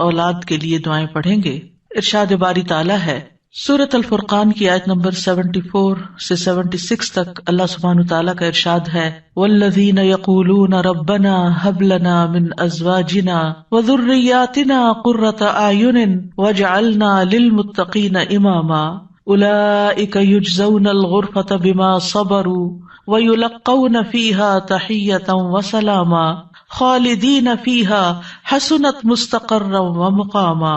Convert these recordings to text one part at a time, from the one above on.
اولاد کے لیے دعائیں پڑھیں گے. ارشاد باری تعالیٰ ہے سورۃ الفرقان کی آیت نمبر 74 سے 76 تک اللہ سبحانہ وتعالیٰ کا ارشاد ہے والذین یقولون ربنا ھب لنا من ازواجنا وذریاتنا قرۃ اعین واجعلنا للمتقین اماما اولئک یجزون الغرفۃ بما صبروا ویلقون فیہا تحیۃ وسلاما خالدین فیہا حسنت مستقرا ومقاما.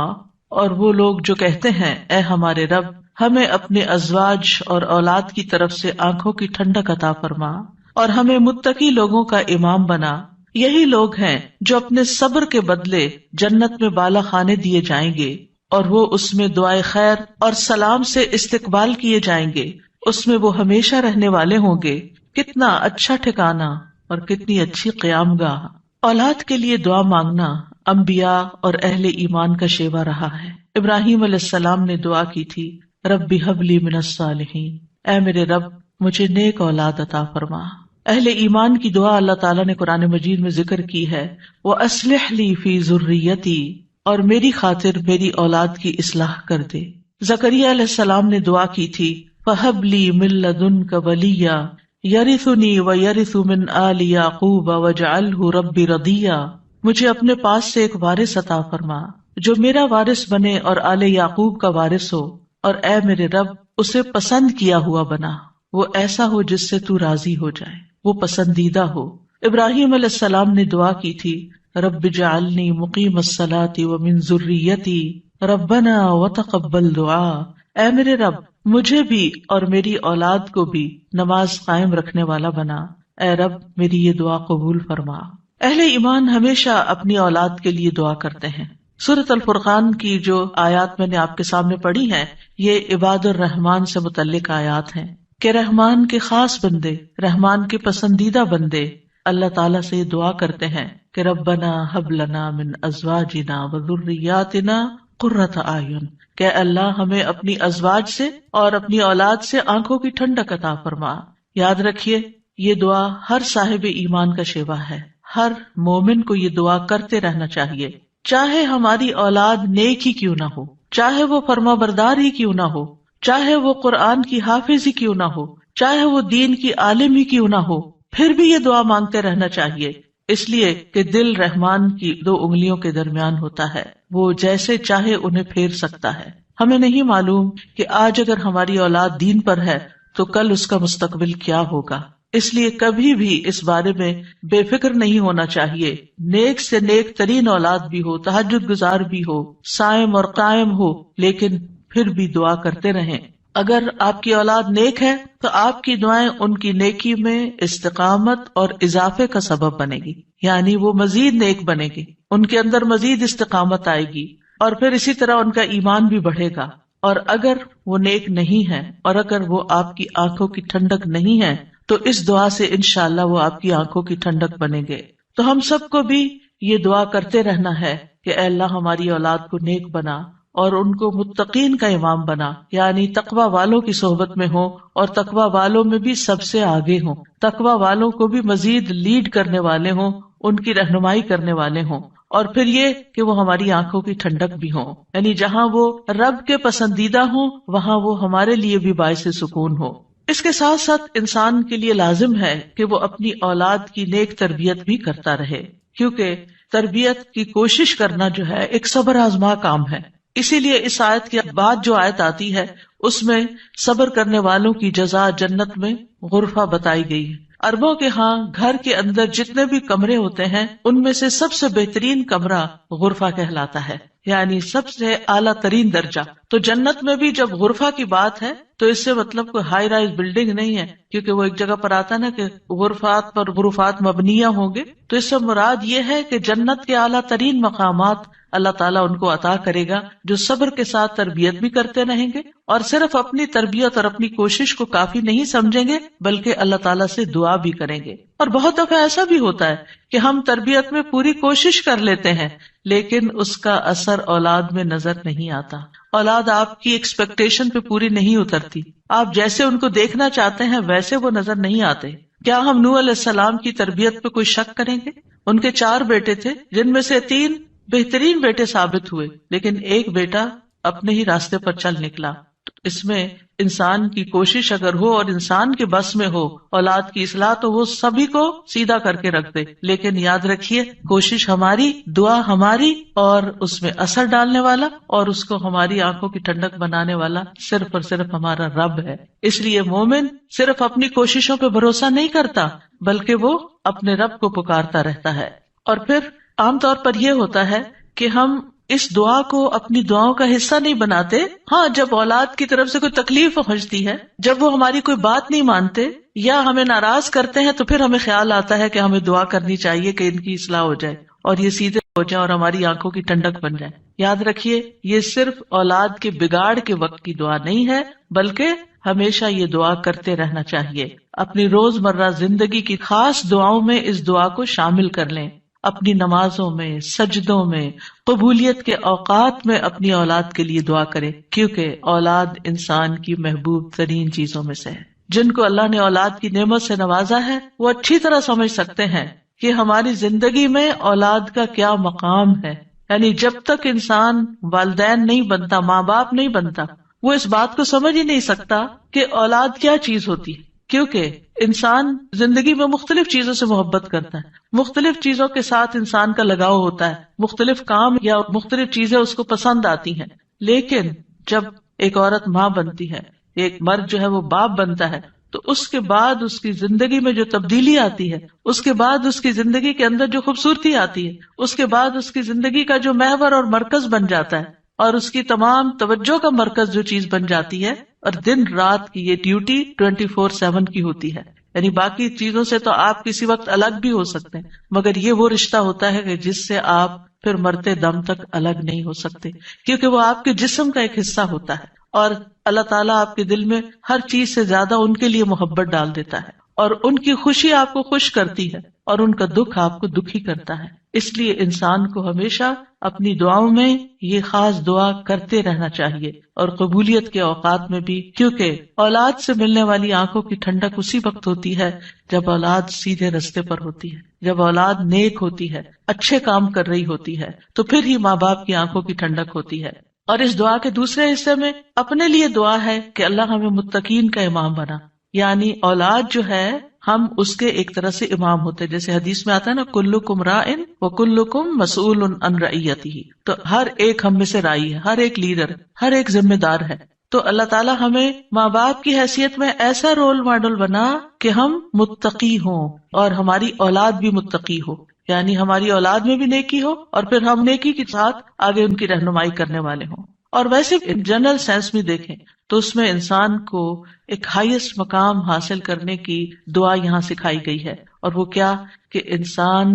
اور وہ لوگ جو کہتے ہیں اے ہمارے رب ہمیں اپنے ازواج اور اولاد کی طرف سے آنکھوں کی ٹھنڈک عطا فرما اور ہمیں متقی لوگوں کا امام بنا، یہی لوگ ہیں جو اپنے صبر کے بدلے جنت میں بالا خانے دیے جائیں گے اور وہ اس میں دعائے خیر اور سلام سے استقبال کیے جائیں گے، اس میں وہ ہمیشہ رہنے والے ہوں گے. کتنا اچھا ٹھکانہ اور کتنی اچھی قیام گاہ. اولاد کے لیے دعا مانگنا انبیاء اور اہل ایمان کا شیوا رہا ہے. ابراہیم علیہ السلام نے دعا کی تھی رب ھب لی من الصالحین، اے میرے رب مجھے نیک اولاد عطا فرما. اہل ایمان کی دعا اللہ تعالیٰ نے قرآن مجید میں ذکر کی ہے وَأَصْلِحْ لِي فِي ذُرِّيَّتِي، اور میری خاطر میری اولاد کی اصلاح کر دے. زکریا علیہ السلام نے دعا کی تھی فَهَبْ لِي مِن لَّدُنْكَ وَلِيًّا یرثنی ویرث من آل یعقوب واجعلہ رب رضیا، مجھے اپنے پاس سے ایک وارث عطا فرما جو میرا وارث بنے اور آل یعقوب کا وارث ہو، اور اے میرے رب اسے پسند کیا ہوا بنا، وہ ایسا ہو جس سے تو راضی ہو جائے، وہ پسندیدہ ہو. ابراہیم علیہ السلام نے دعا کی تھی رب اجعلنی مقیم الصلاۃ ومن ذریتی ربنا وتقبل دعا، اے میرے رب مجھے بھی اور میری اولاد کو بھی نماز قائم رکھنے والا بنا، اے رب میری یہ دعا قبول فرما. اہل ایمان ہمیشہ اپنی اولاد کے لیے دعا کرتے ہیں. سورۃ الفرقان کی جو آیات میں نے آپ کے سامنے پڑھی ہیں یہ عباد الرحمن سے متعلق آیات ہیں کہ رحمان کے خاص بندے، رحمان کے پسندیدہ بندے اللہ تعالیٰ سے دعا کرتے ہیں کہ ربنا ھب لنا من ازواجنا وذریاتنا قرۃ اعین، کہ اللہ ہمیں اپنی ازواج سے اور اپنی اولاد سے آنکھوں کی ٹھنڈک عطا فرما. یاد رکھیے یہ دعا ہر صاحب ایمان کا شیوا ہے. ہر مومن کو یہ دعا کرتے رہنا چاہیے، چاہے ہماری اولاد نیک ہی کیوں نہ ہو، چاہے وہ فرما بردار ہی کیوں نہ ہو، چاہے وہ قرآن کی حافظ ہی کیوں نہ ہو، چاہے وہ دین کی عالم ہی کیوں نہ ہو، پھر بھی یہ دعا مانگتے رہنا چاہیے، اس لیے کہ دل رحمان کی 2 انگلیوں کے درمیان ہوتا ہے، وہ جیسے چاہے انہیں پھیر سکتا ہے. ہمیں نہیں معلوم کہ آج اگر ہماری اولاد دین پر ہے تو کل اس کا مستقبل کیا ہوگا، اس لیے کبھی بھی اس بارے میں بے فکر نہیں ہونا چاہیے. نیک سے نیک ترین اولاد بھی ہو، تہجد گزار بھی ہو، صائم اور قائم ہو، لیکن پھر بھی دعا کرتے رہیں. اگر آپ کی اولاد نیک ہے تو آپ کی دعائیں ان کی نیکی میں استقامت اور اضافے کا سبب بنے گی، یعنی وہ مزید نیک بنے گی، ان کے اندر مزید استقامت آئے گی اور پھر اسی طرح ان کا ایمان بھی بڑھے گا. اور اگر وہ نیک نہیں ہے اور اگر وہ آپ کی آنکھوں کی ٹھنڈک نہیں ہے تو اس دعا سے انشاءاللہ وہ آپ کی آنکھوں کی ٹھنڈک بنیں گے. تو ہم سب کو بھی یہ دعا کرتے رہنا ہے کہ اے اللہ ہماری اولاد کو نیک بنا اور ان کو متقین کا امام بنا، یعنی تقوی والوں کی صحبت میں ہوں اور تقوی والوں میں بھی سب سے آگے ہوں، تقوی والوں کو بھی مزید لیڈ کرنے والے ہوں، ان کی رہنمائی کرنے والے ہوں. اور پھر یہ کہ وہ ہماری آنکھوں کی ٹھنڈک بھی ہوں، یعنی جہاں وہ رب کے پسندیدہ ہوں وہاں وہ ہمارے لیے بھی باعث سکون ہو. اس کے ساتھ ساتھ انسان کے لیے لازم ہے کہ وہ اپنی اولاد کی نیک تربیت بھی کرتا رہے، کیونکہ تربیت کی کوشش کرنا جو ہے ایک صبر آزما کام ہے. اسی لیے اس آیت کے بعد جو آیت آتی ہے اس میں صبر کرنے والوں کی جزا جنت میں غرفہ بتائی گئی ہے. عربوں کے ہاں گھر کے اندر جتنے بھی کمرے ہوتے ہیں ان میں سے سب سے بہترین کمرہ غرفہ کہلاتا ہے، یعنی سب سے اعلیٰ ترین درجہ. تو جنت میں بھی جب غرفہ کی بات ہے تو اس سے مطلب کوئی ہائی رائز بلڈنگ نہیں ہے، کیونکہ وہ ایک جگہ پر آتا نا کہ غرفات پر غرفات مبنیہ ہوں گے، تو اس سے مراد یہ ہے کہ جنت کے اعلیٰ ترین مقامات اللہ تعالیٰ ان کو عطا کرے گا جو صبر کے ساتھ تربیت بھی کرتے رہیں گے اور صرف اپنی تربیت اور اپنی کوشش کو کافی نہیں سمجھیں گے بلکہ اللہ تعالیٰ سے دعا بھی کریں گے. اور بہت دفعہ ایسا بھی ہوتا ہے کہ ہم تربیت میں پوری کوشش کر لیتے ہیں لیکن اس کا اثر اولاد میں نظر نہیں آتا. اولاد آپ کی ایکسپیکٹیشن پہ پوری نہیں اترتی، آپ جیسے ان کو دیکھنا چاہتے ہیں ویسے وہ نظر نہیں آتے. کیا ہم نوح علیہ السلام کی تربیت پہ کوئی شک کریں گے؟ ان کے 4 بیٹے تھے جن میں سے 3 بہترین بیٹے ثابت ہوئے، لیکن ایک بیٹا اپنے ہی راستے پر چل نکلا. تو اس میں انسان کی کوشش اگر ہو اور انسان کے بس میں ہو اولاد کی اصلاح، تو وہ سبھی کو سیدھا کر کے رکھ دے. لیکن یاد رکھیے، کوشش ہماری، دعا ہماری، اور اس میں اثر ڈالنے والا اور اس کو ہماری آنکھوں کی ٹھنڈک بنانے والا صرف اور صرف ہمارا رب ہے. اس لیے مومن صرف اپنی کوششوں پہ بھروسہ نہیں کرتا، بلکہ وہ اپنے رب کو پکارتا رہتا ہے. اور پھر عام طور پر یہ ہوتا ہے کہ ہم اس دعا کو اپنی دعاؤں کا حصہ نہیں بناتے. ہاں، جب اولاد کی طرف سے کوئی تکلیف پہنچتی ہے، جب وہ ہماری کوئی بات نہیں مانتے یا ہمیں ناراض کرتے ہیں، تو پھر ہمیں خیال آتا ہے کہ ہمیں دعا کرنی چاہیے کہ ان کی اصلاح ہو جائے اور یہ سیدھے ہو جائے اور ہماری آنکھوں کی ٹھنڈک بن جائے. یاد رکھیے، یہ صرف اولاد کے بگاڑ کے وقت کی دعا نہیں ہے، بلکہ ہمیشہ یہ دعا کرتے رہنا چاہیے. اپنی روزمرہ زندگی کی خاص دعاؤں میں اس دعا کو شامل کر لیں. اپنی نمازوں میں، سجدوں میں، قبولیت کے اوقات میں اپنی اولاد کے لیے دعا کریں، کیونکہ اولاد انسان کی محبوب ترین چیزوں میں سے ہے. جن کو اللہ نے اولاد کی نعمت سے نوازا ہے، وہ اچھی طرح سمجھ سکتے ہیں کہ ہماری زندگی میں اولاد کا کیا مقام ہے. یعنی جب تک انسان والدین نہیں بنتا، ماں باپ نہیں بنتا، وہ اس بات کو سمجھ ہی نہیں سکتا کہ اولاد کیا چیز ہوتی ہے. کیونکہ انسان زندگی میں مختلف چیزوں سے محبت کرتا ہے، مختلف چیزوں کے ساتھ انسان کا لگاؤ ہوتا ہے، مختلف کام یا مختلف چیزیں اس کو پسند آتی ہیں. لیکن جب ایک عورت ماں بنتی ہے، ایک مرد جو ہے وہ باپ بنتا ہے، تو اس کے بعد اس کی زندگی میں جو تبدیلی آتی ہے، اس کے بعد اس کی زندگی کے اندر جو خوبصورتی آتی ہے، اس کے بعد اس کی زندگی کا جو محور اور مرکز بن جاتا ہے، اور اس کی تمام توجہ کا مرکز جو چیز بن جاتی ہے، اور دن رات کی یہ ڈیوٹی 24/7 کی ہوتی ہے. یعنی باقی چیزوں سے تو آپ کسی وقت الگ بھی ہو سکتے ہیں، مگر یہ وہ رشتہ ہوتا ہے کہ جس سے آپ پھر مرتے دم تک الگ نہیں ہو سکتے، کیونکہ وہ آپ کے جسم کا ایک حصہ ہوتا ہے. اور اللہ تعالیٰ آپ کے دل میں ہر چیز سے زیادہ ان کے لیے محبت ڈال دیتا ہے، اور ان کی خوشی آپ کو خوش کرتی ہے اور ان کا دکھ آپ کو دکھی کرتا ہے. اس لیے انسان کو ہمیشہ اپنی دعاؤں میں یہ خاص دعا کرتے رہنا چاہیے، اور قبولیت کے اوقات میں بھی، کیونکہ اولاد سے ملنے والی آنکھوں کی ٹھنڈک اسی وقت ہوتی ہے جب اولاد سیدھے رستے پر ہوتی ہے، جب اولاد نیک ہوتی ہے، اچھے کام کر رہی ہوتی ہے، تو پھر ہی ماں باپ کی آنکھوں کی ٹھنڈک ہوتی ہے. اور اس دعا کے دوسرے حصے میں اپنے لیے دعا ہے کہ اللہ ہمیں متقین کا امام بنا. یعنی اولاد جو ہے، ہم اس کے ایک طرح سے امام ہوتے ہیں. جیسے حدیث میں آتا ہے نا، کلکم راعٍ وکلکم مسئول عن رعیتہ، تو ہر ایک ہم میں سے راعی ہے، ہر ایک لیڈر، ہر ایک ذمہ دار ہے. تو اللہ تعالیٰ ہمیں ماں باپ کی حیثیت میں ایسا رول ماڈل بنا کہ ہم متقی ہوں اور ہماری اولاد بھی متقی ہو. یعنی ہماری اولاد میں بھی نیکی ہو، اور پھر ہم نیکی کے ساتھ آگے ان کی رہنمائی کرنے والے ہوں. اور ویسے جنرل سینس میں دیکھیں تو اس میں انسان کو ایک ہائیسٹ مقام حاصل کرنے کی دعا یہاں سکھائی گئی ہے، اور وہ کیا کہ انسان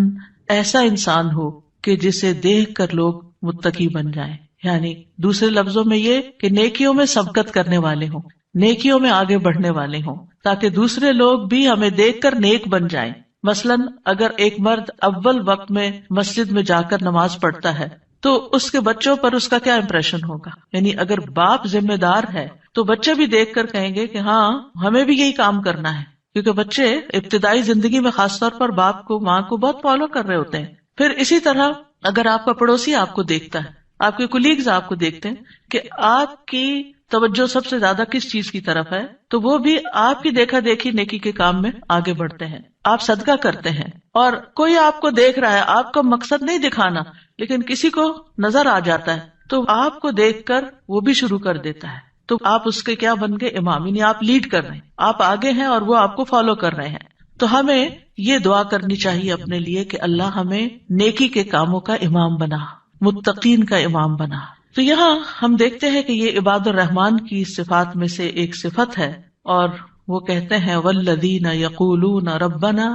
ایسا انسان ہو کہ جسے دیکھ کر لوگ متقی بن جائیں. یعنی دوسرے لفظوں میں یہ کہ نیکیوں میں سبقت کرنے والے ہوں، نیکیوں میں آگے بڑھنے والے ہوں، تاکہ دوسرے لوگ بھی ہمیں دیکھ کر نیک بن جائیں. مثلاً اگر ایک مرد اول وقت میں مسجد میں جا کر نماز پڑھتا ہے تو اس کے بچوں پر اس کا کیا امپریشن ہوگا. یعنی اگر باپ ذمہ دار ہے تو بچے بھی دیکھ کر کہیں گے کہ ہاں ہمیں بھی یہی کام کرنا ہے، کیونکہ بچے ابتدائی زندگی میں خاص طور پر باپ کو، ماں کو بہت فالو کر رہے ہوتے ہیں. پھر اسی طرح اگر آپ کا پڑوسی آپ کو دیکھتا ہے، آپ کے کولیگز آپ کو دیکھتے ہیں کہ آپ کی توجہ سب سے زیادہ کس چیز کی طرف ہے، تو وہ بھی آپ کی دیکھا دیکھی نیکی کے کام میں آگے بڑھتے ہیں. آپ صدقہ کرتے ہیں اور کوئی آپ کو دیکھ رہا ہے، آپ کا مقصد نہیں دکھانا، لیکن کسی کو نظر آ جاتا ہے تو آپ کو دیکھ کر وہ بھی شروع کر دیتا ہے، تو آپ اس کے کیا بن گئے؟ امام. یعنی آپ لیڈ کر رہے ہیں، آپ آگے ہیں اور وہ آپ کو فالو کر رہے ہیں. تو ہمیں یہ دعا کرنی چاہیے اپنے لیے کہ اللہ ہمیں نیکی کے کاموں کا امام بنا، متقین کا امام بنا. تو یہاں ہم دیکھتے ہیں کہ یہ عباد الرحمن کی صفات میں سے ایک صفت ہے، اور وہ کہتے ہیں والذین یقولون ربنا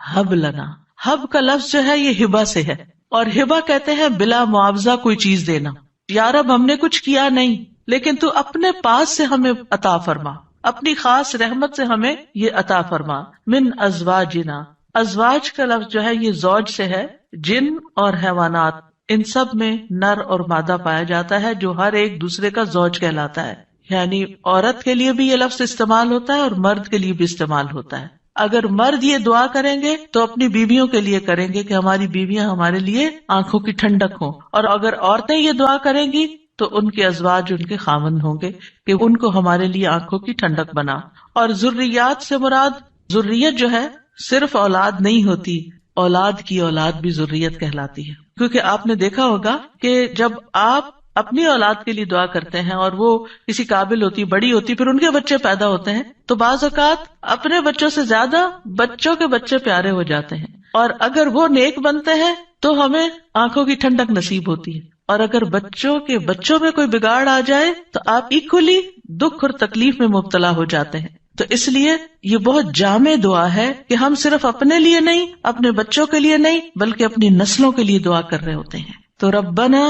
ہب لنا. ہب کا لفظ جو ہے یہ ہبہ سے ہے، اور ہبہ کہتے ہیں بلا معاوضہ کوئی چیز دینا. یا رب ہم نے کچھ کیا نہیں، لیکن تو اپنے پاس سے ہمیں عطا فرما، اپنی خاص رحمت سے ہمیں یہ عطا فرما. من ازواجنا، ازواج کا لفظ جو ہے یہ زوج سے ہے. جن اور حیوانات، ان سب میں نر اور مادہ پایا جاتا ہے جو ہر ایک دوسرے کا زوج کہلاتا ہے. یعنی عورت کے لیے بھی یہ لفظ استعمال ہوتا ہے اور مرد کے لیے بھی استعمال ہوتا ہے. اگر مرد یہ دعا کریں گے تو اپنی بیویوں کے لیے کریں گے کہ ہماری بیویاں ہمارے لیے آنکھوں کی ٹھنڈک ہوں، اور اگر عورتیں یہ دعا کریں گی تو ان کے ازواج ان کے خاوند ہوں گے کہ ان کو ہمارے لیے آنکھوں کی ٹھنڈک بنا۔ اور ذریات سے مراد، ذریت جو ہے صرف اولاد نہیں ہوتی، اولاد کی اولاد بھی ذریت کہلاتی ہے، کیونکہ آپ نے دیکھا ہوگا کہ جب آپ اپنی اولاد کے لیے دعا کرتے ہیں اور وہ کسی قابل ہوتی، بڑی ہوتی، پھر ان کے بچے پیدا ہوتے ہیں تو بعض اوقات اپنے بچوں سے زیادہ بچوں کے بچے پیارے ہو جاتے ہیں، اور اگر وہ نیک بنتے ہیں تو ہمیں آنکھوں کی ٹھنڈک نصیب ہوتی ہے، اور اگر بچوں کے بچوں میں کوئی بگاڑ آ جائے تو آپ ایکولی دکھ اور تکلیف میں مبتلا ہو جاتے ہیں۔ تو اس لیے یہ بہت جامع دعا ہے کہ ہم صرف اپنے لیے نہیں، اپنے بچوں کے لیے نہیں، بلکہ اپنی نسلوں کے لیے دعا کر رہے ہوتے ہیں۔ تو ربنا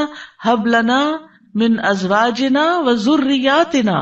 ہب لنا من ازواجنا وذریاتنا،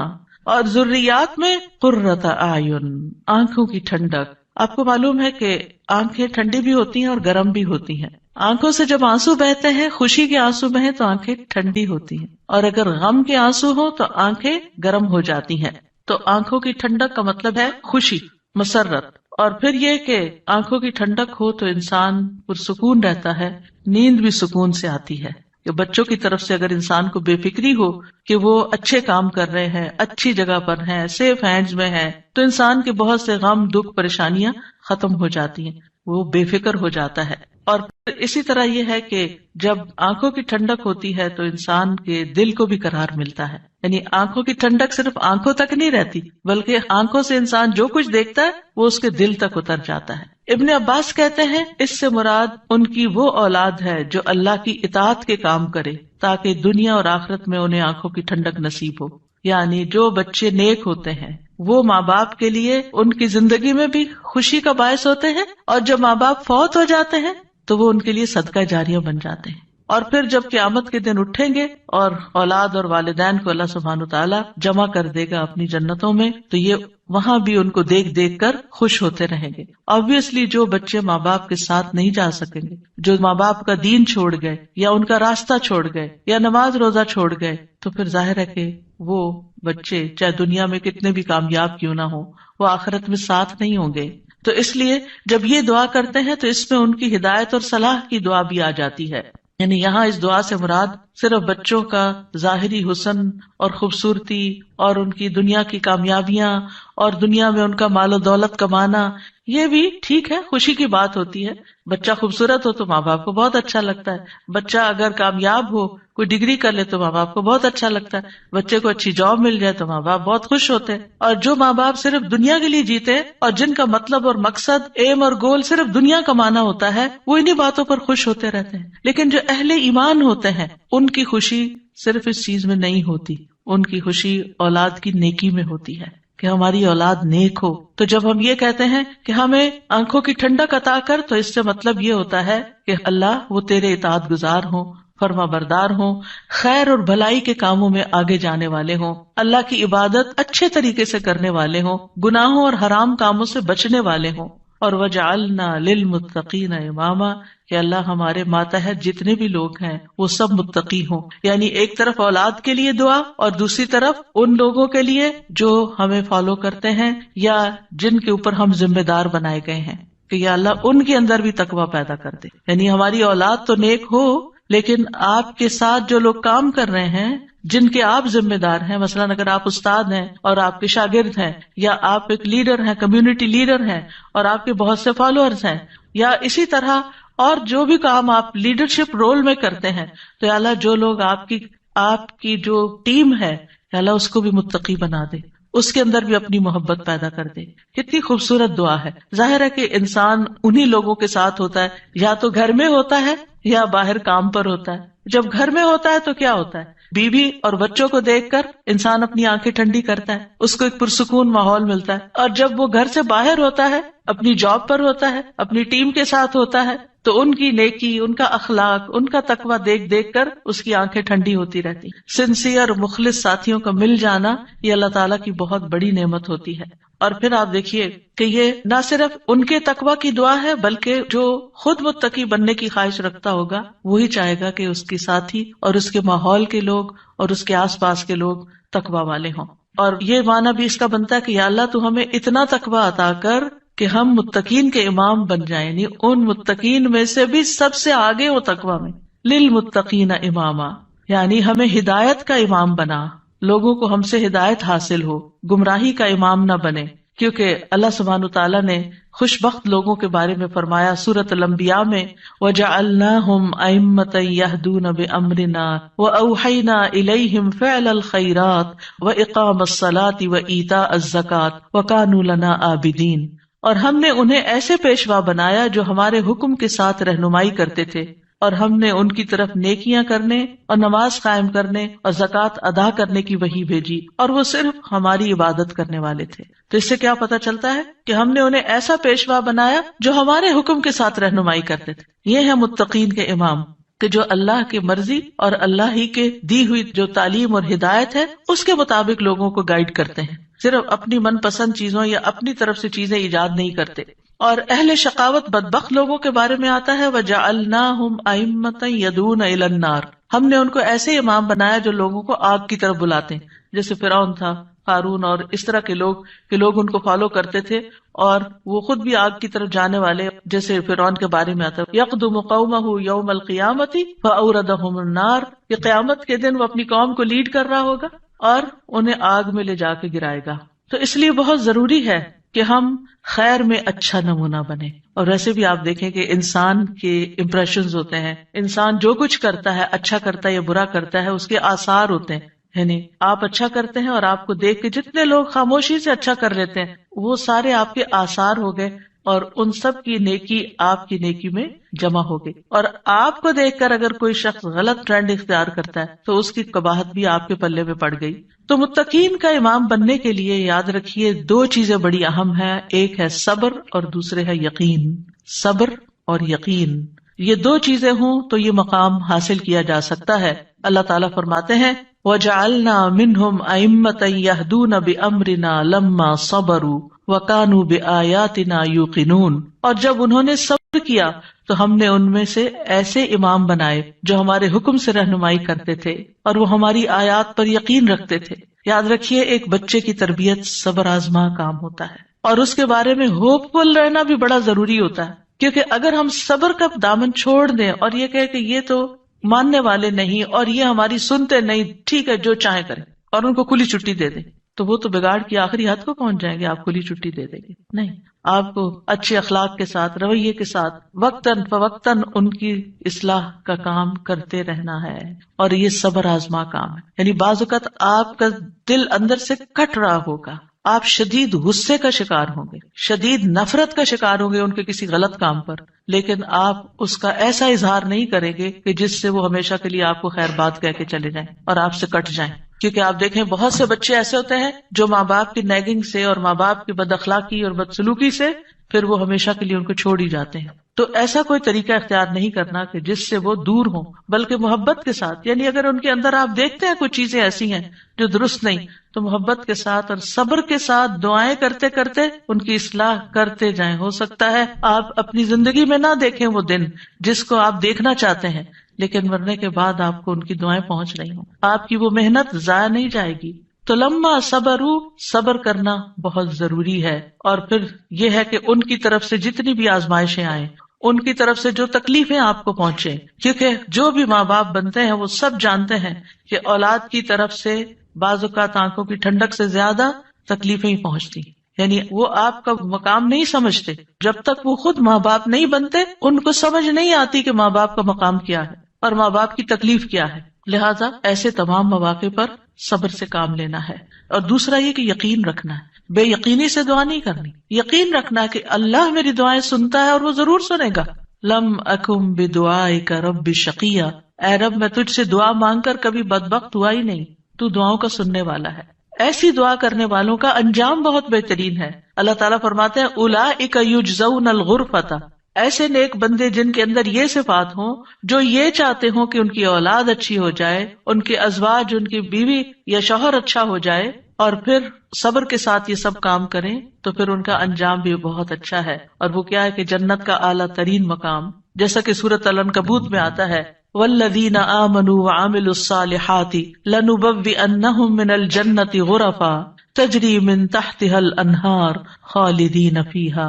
اور ذریات میں قرۃ اعین، آنکھوں کی ٹھنڈک۔ آپ کو معلوم ہے کہ آنکھیں ٹھنڈی بھی ہوتی ہیں اور گرم بھی ہوتی ہیں۔ آنکھوں سے جب آنسو بہتے ہیں، خوشی کے آنسو بہیں تو آنکھیں ٹھنڈی ہوتی ہیں، اور اگر غم کے آنسو ہوں تو آنکھیں گرم ہو جاتی ہیں۔ تو آنکھوں کی ٹھنڈک کا مطلب ہے خوشی، مسرت، اور پھر یہ کہ آنکھوں کی ٹھنڈک ہو تو انسان پرسکون رہتا ہے، نیند بھی سکون سے آتی ہے۔ کہ بچوں کی طرف سے اگر انسان کو بے فکری ہو کہ وہ اچھے کام کر رہے ہیں، اچھی جگہ پر ہیں، سیف ہینڈز میں ہیں، تو انسان کے بہت سے غم، دکھ، پریشانیاں ختم ہو جاتی ہیں، وہ بے فکر ہو جاتا ہے۔ اور پھر اسی طرح یہ ہے کہ جب آنکھوں کی ٹھنڈک ہوتی ہے تو انسان کے دل کو بھی قرار ملتا ہے، یعنی آنکھوں کی ٹھنڈک صرف آنکھوں تک نہیں رہتی، بلکہ آنکھوں سے انسان جو کچھ دیکھتا ہے وہ اس کے دل تک اتر جاتا ہے۔ ابن عباس کہتے ہیں اس سے مراد ان کی وہ اولاد ہے جو اللہ کی اطاعت کے کام کرے تاکہ دنیا اور آخرت میں انہیں آنکھوں کی ٹھنڈک نصیب ہو، یعنی جو بچے نیک ہوتے ہیں وہ ماں باپ کے لیے ان کی زندگی میں بھی خوشی کا باعث ہوتے ہیں، اور جب ماں باپ فوت ہو جاتے ہیں تو وہ ان کے لیے صدقہ جاریہ بن جاتے ہیں۔ اور پھر جب قیامت کے دن اٹھیں گے اور اولاد اور والدین کو اللہ سبحانہ تعالیٰ جمع کر دے گا اپنی جنتوں میں، تو یہ وہاں بھی ان کو دیکھ دیکھ کر خوش ہوتے رہیں گے۔ obviously جو بچے ماں باپ کے ساتھ نہیں جا سکیں گے، جو ماں باپ کا دین چھوڑ گئے یا ان کا راستہ چھوڑ گئے یا نماز روزہ چھوڑ گئے، تو پھر ظاہر ہے کہ وہ بچے چاہے دنیا میں کتنے بھی کامیاب کیوں نہ ہو، وہ آخرت میں ساتھ نہیں ہوں گے۔ تو اس لیے جب یہ دعا کرتے ہیں تو اس میں ان کی ہدایت اور صلاح کی دعا بھی آ جاتی ہے، یعنی یہاں اس دعا سے مراد صرف بچوں کا ظاہری حسن اور خوبصورتی اور ان کی دنیا کی کامیابیاں اور دنیا میں ان کا مال و دولت کمانا، یہ بھی ٹھیک ہے، خوشی کی بات ہوتی ہے۔ بچہ خوبصورت ہو تو ماں باپ کو بہت اچھا لگتا ہے، بچہ اگر کامیاب ہو، کوئی ڈگری کر لے تو ماں باپ کو بہت اچھا لگتا ہے، بچے کو اچھی جاب مل جائے تو ماں باپ بہت خوش ہوتے ہیں۔ اور جو ماں باپ صرف دنیا کے لیے جیتے اور جن کا مطلب اور مقصد، ایم اور گول صرف دنیا کمانا ہوتا ہے، وہ انہی باتوں پر خوش ہوتے رہتے ہیں۔ لیکن جو اہل ایمان ہوتے ہیں ان کی خوشی صرف اس چیز میں نہیں ہوتی، ان کی خوشی اولاد کی نیکی میں ہوتی ہے کہ ہماری اولاد نیک ہو۔ تو جب ہم یہ کہتے ہیں کہ ہمیں آنکھوں کی ٹھنڈک عطا کر، تو اس سے مطلب یہ ہوتا ہے کہ اللہ وہ تیرے اطاعت گزار ہوں، فرما بردار ہوں، خیر اور بھلائی کے کاموں میں آگے جانے والے ہوں، اللہ کی عبادت اچھے طریقے سے کرنے والے ہوں، گناہوں اور حرام کاموں سے بچنے والے ہوں۔ اور وجعلنا للمتقین اماما، کہ اللہ ہمارے ماتحت جتنے بھی لوگ ہیں وہ سب متقی ہوں، یعنی ایک طرف اولاد کے لیے دعا اور دوسری طرف ان لوگوں کے لیے جو ہمیں فالو کرتے ہیں یا جن کے اوپر ہم ذمہ دار بنائے گئے ہیں، کہ یا اللہ ان کے اندر بھی تقویٰ پیدا کر دے، یعنی ہماری اولاد تو نیک ہو، لیکن آپ کے ساتھ جو لوگ کام کر رہے ہیں، جن کے آپ ذمہ دار ہیں، مثلاً اگر آپ استاد ہیں اور آپ کے شاگرد ہیں، یا آپ ایک لیڈر ہیں، کمیونٹی لیڈر ہیں اور آپ کے بہت سے فالوورز ہیں، یا اسی طرح اور جو بھی کام آپ لیڈرشپ رول میں کرتے ہیں، تو یا اللہ جو لوگ آپ کی جو ٹیم ہے، یا اللہ اس کو بھی متقی بنا دے، اس کے اندر بھی اپنی محبت پیدا کر دے۔ کتنی خوبصورت دعا ہے۔ ظاہر ہے کہ انسان انہی لوگوں کے ساتھ ہوتا ہے، یا تو گھر میں ہوتا ہے یا باہر کام پر ہوتا ہے۔ جب گھر میں ہوتا ہے تو کیا ہوتا ہے، بیوی اور بچوں کو دیکھ کر انسان اپنی آنکھیں ٹھنڈی کرتا ہے، اس کو ایک پرسکون ماحول ملتا ہے۔ اور جب وہ گھر سے باہر ہوتا ہے، اپنی جاب پر ہوتا ہے، اپنی ٹیم کے ساتھ ہوتا ہے، تو ان کی نیکی، ان کا اخلاق، ان کا تقویٰ دیکھ دیکھ کر اس کی آنکھیں ٹھنڈی ہوتی رہتی۔ سنسیئر مخلص ساتھیوں کا مل جانا یہ اللہ تعالیٰ کی بہت بڑی نعمت ہوتی ہے۔ اور پھر آپ دیکھیے کہ یہ نہ صرف ان کے تقویٰ کی دعا ہے، بلکہ جو خود متقی بننے کی خواہش رکھتا ہوگا وہی چاہے گا کہ اس کی ساتھی اور اس کے ماحول کے لوگ اور اس کے آس پاس کے لوگ تقویٰ والے ہوں۔ اور یہ معنی بھی اس کا بنتا ہے کہ یا اللہ تو ہمیں اتنا تقویٰ عطا کر کہ ہم متقین کے امام بن جائیں، یعنی ان متقین میں سے بھی سب سے آگے ہو تقوی میں. للمتقین اماما، یعنی ہمیں ہدایت کا امام بنا، لوگوں کو ہم سے ہدایت حاصل ہو، گمراہی کا امام نہ بنے. کیونکہ اللہ سبحانہ تعالیٰ نے خوش بخت لوگوں کے بارے میں فرمایا سورۃ الانبیاء میں، وَجَعَلْنَاهُمْ أَئِمَّةً يَهْدُونَ بِأَمْرِنَا وَأَوْحَيْنَا إِلَيْهِمْ فِعْلَ الْخَيْرَاتِ وَإِقَامَ الصَّلَاةِ وَإِيتَاءَ الزَّكَاةِ وَكَانُوا لَنَا عَابِدِينَ. اور ہم نے انہیں ایسے پیشوا بنایا جو ہمارے حکم کے ساتھ رہنمائی کرتے تھے، اور ہم نے ان کی طرف نیکیاں کرنے اور نماز قائم کرنے اور زکوٰۃ ادا کرنے کی وحی بھیجی، اور وہ صرف ہماری عبادت کرنے والے تھے. تو اس سے کیا پتہ چلتا ہے کہ ہم نے انہیں ایسا پیشوا بنایا جو ہمارے حکم کے ساتھ رہنمائی کرتے تھے. یہ ہے متقین کے امام، کہ جو اللہ کی مرضی اور اللہ ہی کے دی ہوئی جو تعلیم اور ہدایت ہے اس کے مطابق لوگوں کو گائیڈ کرتے ہیں، صرف اپنی من پسند چیزوں یا اپنی طرف سے چیزیں ایجاد نہیں کرتے. اور اہل شقاوت بدبخت لوگوں کے بارے میں آتا ہے وَجَعَلْنَاهُمْ أَئِمَّةً يَدْعُونَ إِلَى النَّارِ، ہم نے ان کو ایسے امام بنایا جو لوگوں کو آگ کی طرف بلاتے ہیں، جیسے فرعون تھا، قارون اور اس طرح کے لوگ کہ لوگ ان کو فالو کرتے تھے اور وہ خود بھی آگ کی طرف جانے والے. جیسے فرعون کے بارے میں آتا ہے يَقْدُمُ قَوْمَهُ يَوْمَ الْقِيَامَةِ فَأَوْرَدَهُمُ النَّارِ، کہ قیامت کے دن وہ اپنی قوم کو لیڈ کر رہا ہوگا اور انہیں آگ میں لے جا کے گرائے گا. تو اس لیے بہت ضروری ہے کہ ہم خیر میں اچھا نمونہ بنے. اور ویسے بھی آپ دیکھیں کہ انسان کے امپریشنز ہوتے ہیں، انسان جو کچھ کرتا ہے، اچھا کرتا ہے یا برا کرتا ہے، اس کے آثار ہوتے ہیں. یعنی آپ اچھا کرتے ہیں اور آپ کو دیکھ کے جتنے لوگ خاموشی سے اچھا کر لیتے ہیں وہ سارے آپ کے آثار ہو گئے، اور ان سب کی نیکی آپ کی نیکی میں جمع ہو گئی. اور آپ کو دیکھ کر اگر کوئی شخص غلط ٹرینڈ اختیار کرتا ہے تو اس کی قباحت بھی آپ کے پلے میں پڑ گئی. تو متقین کا امام بننے کے لیے یاد رکھیے دو چیزیں بڑی اہم ہیں، ایک ہے صبر اور دوسرے ہے یقین. صبر اور یقین، یہ دو چیزیں ہوں تو یہ مقام حاصل کیا جا سکتا ہے. اللہ تعالیٰ فرماتے ہیں وَجَعَلْنَا مِنْهُمْ أَئِمَّةً يَهْدُونَ بِأَمْرِنَا لَمَّا صَبَرُوا وَكَانُوا بِآيَاتِنَا يُوقِنُونَ. اور جب انہوں نے صبر کیا تو ہم نے ان میں سے ایسے امام بنائے جو ہمارے حکم سے رہنمائی کرتے تھے اور وہ ہماری آیات پر یقین رکھتے تھے. یاد رکھیے ایک بچے کی تربیت صبر آزما کام ہوتا ہے، اور اس کے بارے میں ہوپ فل رہنا بھی بڑا ضروری ہوتا ہے. کیونکہ اگر ہم صبر کا دامن چھوڑ دیں اور یہ کہے کہ یہ تو ماننے والے نہیں اور یہ ہماری سنتے نہیں، ٹھیک ہے جو چاہے کریں، اور ان کو کھلی چھٹی دے دیں، تو وہ تو بگاڑ کی آخری حد کو پہنچ جائیں گے. آپ کھلی چھٹی دے دیں گے نہیں، آپ کو اچھے اخلاق کے ساتھ، رویے کے ساتھ وقتاً فوقتاً ان کی اصلاح کا کام کرتے رہنا ہے. اور یہ صبر آزما کام ہے. یعنی بعض اوقات آپ کا دل اندر سے کٹ رہا ہوگا، آپ شدید غصے کا شکار ہوں گے، شدید نفرت کا شکار ہوں گے ان کے کسی غلط کام پر، لیکن آپ اس کا ایسا اظہار نہیں کریں گے کہ جس سے وہ ہمیشہ کے لیے آپ کو خیر بات کہہ کے چلے جائیں اور آپ سے کٹ جائیں. کیونکہ آپ دیکھیں بہت سے بچے ایسے ہوتے ہیں جو ماں باپ کی نیگنگ سے اور ماں باپ کی بد اخلاقی اور بدسلوکی سے پھر وہ ہمیشہ کے لیے ان کو چھوڑ ہی جاتے ہیں. تو ایسا کوئی طریقہ اختیار نہیں کرنا کہ جس سے وہ دور ہوں، بلکہ محبت کے ساتھ. یعنی اگر ان کے اندر آپ دیکھتے ہیں کچھ چیزیں ایسی ہیں جو درست نہیں، تو محبت کے ساتھ اور صبر کے ساتھ دعائیں کرتے کرتے ان کی اصلاح کرتے جائیں. ہو سکتا ہے آپ اپنی زندگی میں نہ دیکھیں وہ دن جس کو آپ دیکھنا چاہتے ہیں، لیکن مرنے کے بعد آپ کو ان کی دعائیں پہنچ رہی ہوں، آپ کی وہ محنت ضائع نہیں جائے گی. تو لما صبروا، صبر کرنا بہت ضروری ہے. اور پھر یہ ہے کہ ان کی طرف سے جتنی بھی آزمائشیں آئیں، ان کی طرف سے جو تکلیفیں آپ کو پہنچے، کیونکہ جو بھی ماں باپ بنتے ہیں وہ سب جانتے ہیں کہ اولاد کی طرف سے بعض اوقات آنکھوں کی ٹھنڈک سے زیادہ تکلیفیں ہی پہنچتی. یعنی وہ آپ کا مقام نہیں سمجھتے جب تک وہ خود ماں باپ نہیں بنتے. ان کو سمجھ نہیں آتی کہ ماں باپ کا مقام کیا ہے اور ماں باپ کی تکلیف کیا ہے. لہٰذا ایسے تمام مواقع پر صبر سے کام لینا ہے. اور دوسرا یہ کہ یقین رکھنا ہے، بے یقینی سے دعا نہیں کرنی. یقین رکھنا کہ اللہ میری دعائیں سنتا ہے اور وہ ضرور سنے گا. لم اکم بدعائک رب شقیہ، اے رب میں تجھ سے دعا مانگ کر کبھی بدبخت ہوا ہی نہیں، تو دعاؤں کا سننے والا ہے. ایسی دعا کرنے والوں کا انجام بہت بہترین ہے. اللہ تعالیٰ فرماتے ہیں اولئک یجزون الغرفۃ، ایسے نیک بندے جن کے اندر یہ صفات ہوں، جو یہ چاہتے ہوں کہ ان کی اولاد اچھی ہو جائے، ان کے ازواج، ان کی بیوی یا شوہر اچھا ہو جائے، اور پھر صبر کے ساتھ یہ سب کام کریں، تو پھر ان کا انجام بھی بہت اچھا ہے. اور وہ کیا ہے کہ جنت کا اعلیٰ ترین مقام، جیسا کہ سورۃ العنکبوت میں آتا ہے والذین آمنوا وعملوا الصالحات لنبوئنہم من الجنۃ غرفا تجری من تحتها الانہار خالدین فیہا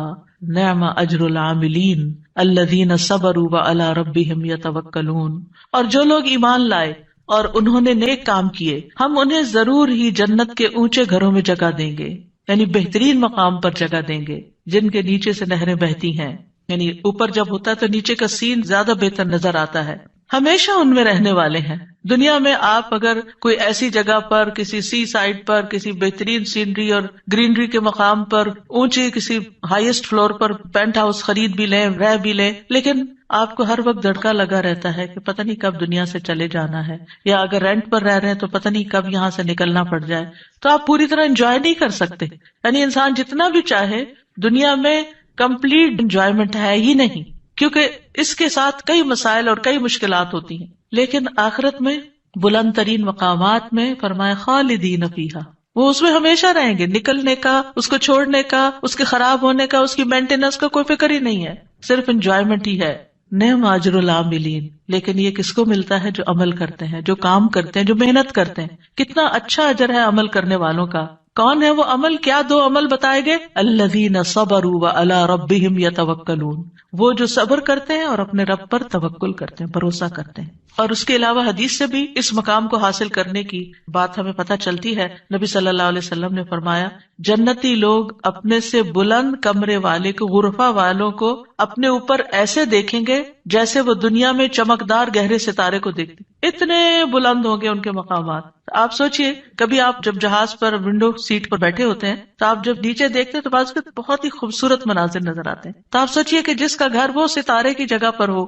نعم اجر العاملین الذین صبروا وعلی ربہم یتوکلون. اور جو لوگ ایمان لائے اور انہوں نے نیک کام کیے ہم انہیں ضرور ہی جنت کے اونچے گھروں میں جگہ دیں گے، یعنی بہترین مقام پر جگہ دیں گے جن کے نیچے سے نہریں بہتی ہیں. یعنی اوپر جب ہوتا ہے تو نیچے کا سین زیادہ بہتر نظر آتا ہے. ہمیشہ ان میں رہنے والے ہیں. دنیا میں آپ اگر کوئی ایسی جگہ پر کسی سی سائڈ پر کسی بہترین سینری اور گرینری کے مقام پر اونچی کسی ہائیسٹ فلور پر پینٹ ہاؤس خرید بھی لیں رہ بھی لیں، لیکن آپ کو ہر وقت دھڑکا لگا رہتا ہے کہ پتہ نہیں کب دنیا سے چلے جانا ہے، یا اگر رینٹ پر رہ رہے ہیں تو پتہ نہیں کب یہاں سے نکلنا پڑ جائے، تو آپ پوری طرح انجوائے نہیں کر سکتے. یعنی انسان جتنا بھی چاہے دنیا میں کمپلیٹ انجوائمنٹ ہے ہی نہیں، کیونکہ اس کے ساتھ کئی مسائل اور کئی مشکلات ہوتی ہیں. لیکن آخرت میں بلند ترین مقامات میں فرمایا خالدین فیہا، وہ اس میں ہمیشہ رہیں گے. نکلنے کا، اس کو چھوڑنے کا، اس کے خراب ہونے کا، اس کی مینٹیننس کا کوئی فکر ہی نہیں ہے، صرف انجوائمنٹ ہی ہے. نعم اجر العاملین، لیکن یہ کس کو ملتا ہے؟ جو عمل کرتے ہیں، جو کام کرتے ہیں، جو محنت کرتے ہیں. کتنا اچھا اجر ہے عمل کرنے والوں کا. کون ہے وہ عمل؟ کیا دو عمل بتائے گئے؟ الذین صبروا وعلی ربہم یتوکلون، وہ جو صبر کرتے ہیں اور اپنے رب پر توکل کرتے ہیں، بھروسہ کرتے ہیں. اور اس کے علاوہ حدیث سے بھی اس مقام کو حاصل کرنے کی بات ہمیں پتہ چلتی ہے. نبی صلی اللہ علیہ وسلم نے فرمایا جنتی لوگ اپنے سے بلند کمرے والے کو، غرفہ والوں کو اپنے اوپر ایسے دیکھیں گے جیسے وہ دنیا میں چمکدار گہرے ستارے کو دیکھتے. اتنے بلند ہوں گے ان کے مقامات. آپ سوچئے کبھی آپ جب جہاز پر ونڈو سیٹ پر بیٹھے ہوتے ہیں تو آپ جب نیچے دیکھتے ہیں تو بعض بہت ہی خوبصورت مناظر نظر آتے ہیں. تو آپ سوچئے کہ جس کا گھر وہ ستارے کی جگہ پر ہو،